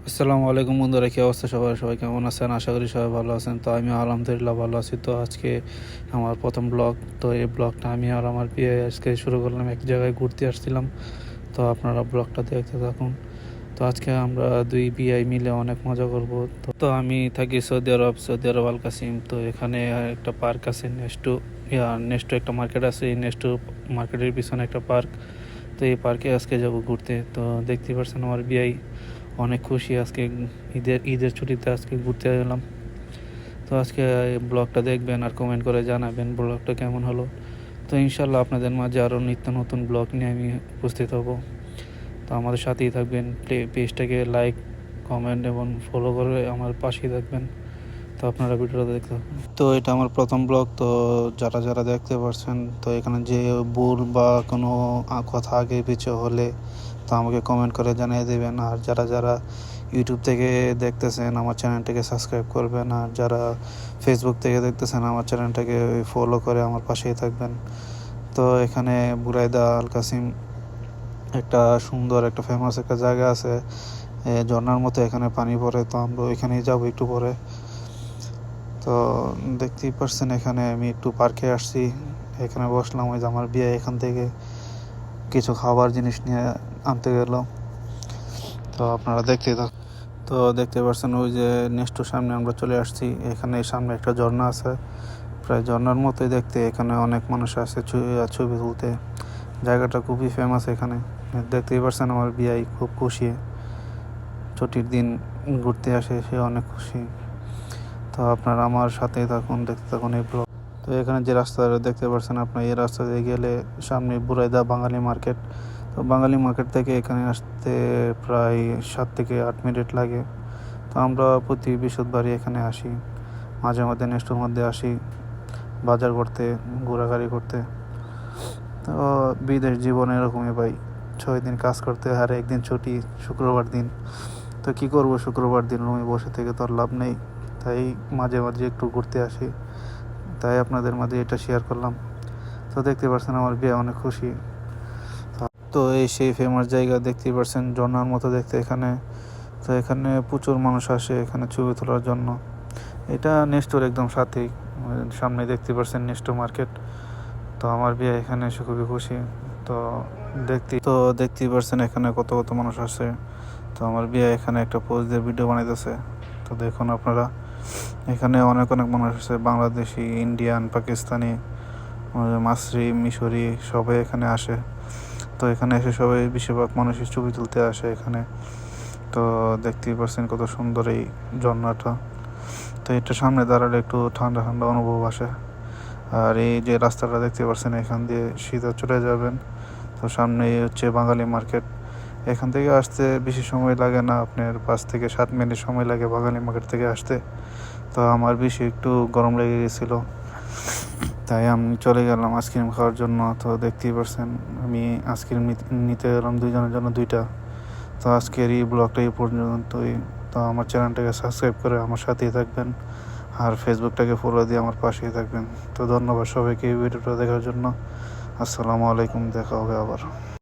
আসসালামু আলাইকুম বন্ধুরা, কি অবস্থা? সবাই কেমন আছেন? আশা করি সবাই ভালো আছেন। তো আমি আলহামদুলিল্লাহ ভালো আছি। তো আজকে আমার প্রথম ব্লগ। তো এই ব্লগটা আমি আর আমার বিয়ে আজকে শুরু করলাম। এক জায়গায় ঘুরতে আসছিলাম। তো আপনারা ব্লগটা দেখতে থাকুন। তো আজকে আমরা দুই বিআই মিলে অনেক মজা করব। তো আমি থাকি সৌদি আরব আল কাসিম। তো এখানে একটা পার্ক আছে, নেস্টো একটা মার্কেট আছে। এই নেস্টো মার্কেটের পিছনে একটা পার্ক। তো এই পার্কে আজকে যাব ঘুরতে। তো দেখতে পাচ্ছেন আমার বিআই অনেক খুশি। আজকে ঈদের ছুটিতে আজকে ঘুরতে গেলাম। তো আজকে ব্লগটা দেখবেন আর কমেন্ট করে জানাবেন ব্লগটা কেমন হলো। তো ইনশাল্লাহ আপনাদের মাঝে আরও নিত্য নতুন ব্লগ নিয়ে আমি উপস্থিত হব। তো আমাদের সাথেই থাকবেন। পেজটাকে লাইক, কমেন্ট এবং ফলো করে আমার পাশেই থাকবেন। তো আপনারা ভিডিওটা দেখতে থাকুন। তো এটা আমার প্রথম ব্লগ। তো যারা যারা দেখতে পারছেন, তো এখানে যে ভুল বা কোনো কথা আগে পিছিয়ে হলে তো আমাকে কমেন্ট করে জানিয়ে দেবেন। আর যারা যারা ইউটিউব থেকে দেখতেছেন আমার চ্যানেলটাকে সাবস্ক্রাইব করবেন। আর যারা ফেসবুক থেকে দেখতেছেন আমার চ্যানেলটাকে ফলো করে আমার পাশেই থাকবেন। তো এখানে বুরাইদা আল কাসিম একটা সুন্দর একটা ফেমাস একটা জায়গা আছে, ঝর্ণার মতো এখানে পানি পড়ে। তো আমরা ওইখানেই যাবো একটু পরে। তো দেখতেই পারছেন এখানে আমি একটু পার্কে আসছি, এখানে বসলাম। ওই যে আমার বিয়ে এখান থেকে কিছু খাবার জিনিস নিয়ে আনতে গেলাম। তো আপনারা দেখতে পাচ্ছেন ওই যে নেক্সট সামনে আমরা চলে আসছি। এখানে সামনে একটা ঝর্ণা আছে, প্রায় ঝর্ণার মতোই দেখতে। এখানে অনেক মানুষ আসে ছবি তুলতে। জায়গাটা খুবই ফেমাস এখানে। দেখতেই পাচ্ছেন আমার বিয়াই খুব খুশি, ছুটির দিন ঘুরতে আসে, সে অনেক খুশি। তো আপনারা আমার সাথেই থাকুন, দেখতে থাকুন এই ব্লগ। তো এখানে যে রাস্তাটা দেখতে পাচ্ছেন আপনার, এই রাস্তা দিয়ে গেলে সামনে বুরাইদা বাঙালি মার্কেট। তো বাঙালি মার্কেট থেকে এখানে আসতে প্রায় 7 থেকে 8 মিনিট লাগে। তো আমরা প্রতি বৃহস্পতিবারই এখানে আসি, মাঝে মধ্যে নেক্সটের মধ্যে আসি বাজার করতে, ঘোরাঘুরি করতে। তো বিদেশ জীবন এরকমই ভাই, 6 দিন কাজ করতে আর একদিন ছুটি, শুক্রবার দিন। তো কী করবো, শুক্রবার দিন রুমে বসে থেকে তো আর লাভ নেই। তাই মাঝে মাঝে একটু ঘুরতে আসি, তাই আপনাদের মাঝে এটা শেয়ার করলাম। তো দেখতে পাচ্ছেন আমার বিয়ে অনেক খুশি। তো এই সেই ফেমাস জায়গা দেখতেই পাচ্ছেন, ঝর্ণার মতো দেখতে এখানে। তো এখানে প্রচুর মানুষ আসে এখানে ছবি তোলার জন্য। এটা নেস্টোর একদম সাথেই, সামনে দেখতে পাচ্ছেন নেস্টো মার্কেট। তো আমার বিয়ে এখানে এসে খুবই খুশি। তো দেখতেই পাচ্ছেন এখানে কত কত মানুষ আসে। তো আমার বিয়ে এখানে একটা পোজ দিয়ে ভিডিও বানাইতেছে। তো দেখুন আপনারা, এখানে অনেক অনেক মানুষ আছে, বাংলাদেশি, ইন্ডিয়ান, পাকিস্তানি, মাসরি, মিশরি সবাই এখানে আসে। তো এখানে এসে সবাই বেশিরভাগ মানুষই ছবি তুলতে আসে এখানে। তো দেখতেই পাচ্ছেন কত সুন্দর এই ঝর্ণাটা। তো এটা সামনে দাঁড়ালে একটু ঠান্ডা ঠান্ডা অনুভব আসে। আর এই যে রাস্তাটা দেখতে পাচ্ছেন, এখান দিয়ে সিধা চলে যাবেন। তো সামনে হচ্ছে বাঙালি মার্কেট। এখান থেকে আসতে বেশি সময় লাগে না, আপনার 5 থেকে 7 মিনিট সময় লাগে বাঙালি মার্কেট থেকে আসতে। তো আমার বেশি একটু গরম লেগে গেছিলো, তাই আমি চলে গেলাম আইসক্রিম খাওয়ার জন্য। তো দেখতেই পাচ্ছেন আমি আইসক্রিম নিতে গেলাম দুইজনের জন্য 2টা। তো আজকের এই ব্লগটা এই পর্যন্তই। তো আমার চ্যানেলটাকে সাবস্ক্রাইব করে আমার সাথেই থাকবেন, আর ফেসবুকটাকে ফলো দিয়ে আমার পাশেই থাকবেন। তো ধন্যবাদ সবাইকে এই ভিডিওটা দেখার জন্য। আসসালামু আলাইকুম, দেখা হবে আবার।